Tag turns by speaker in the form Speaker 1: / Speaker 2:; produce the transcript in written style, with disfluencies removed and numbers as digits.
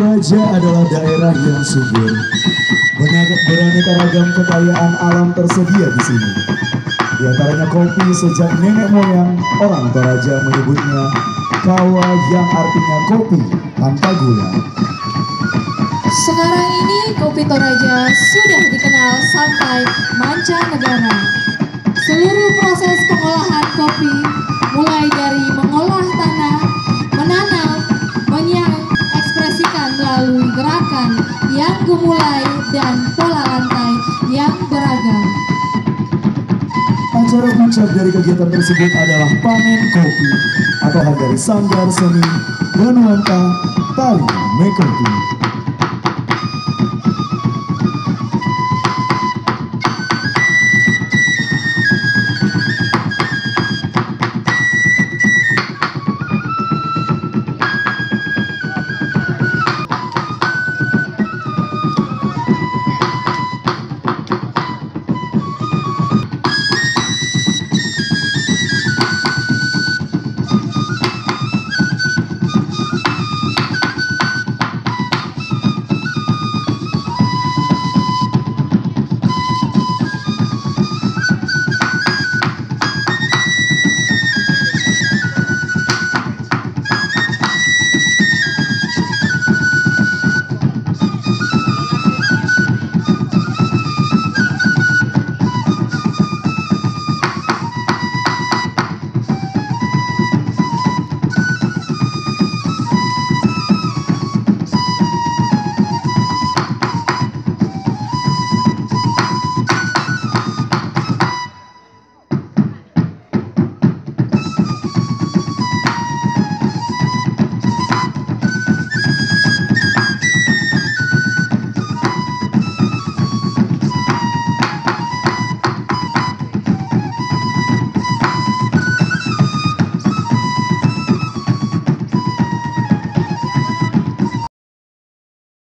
Speaker 1: Toraja adalah daerah yang subur. Beraneka ragam kekayaan alam tersedia di sini. Di antaranya kopi sejak nenek moyang orang Toraja menyebutnya kawa yang artinya kopi tanpa gula.
Speaker 2: Sekarang ini kopi Toraja sudah dikenal sampai mancanegara. Seluruh proses pengolahan kopi, mulai dari mengolah tanah, menanam, mengekspresikan melalui gerakan yang gemulai dan pola lantai yang beragam.
Speaker 1: Acara puncak dari kegiatan tersebut adalah panen kopi atau dari Sanggar Seni Danuanta Tari Mekopi.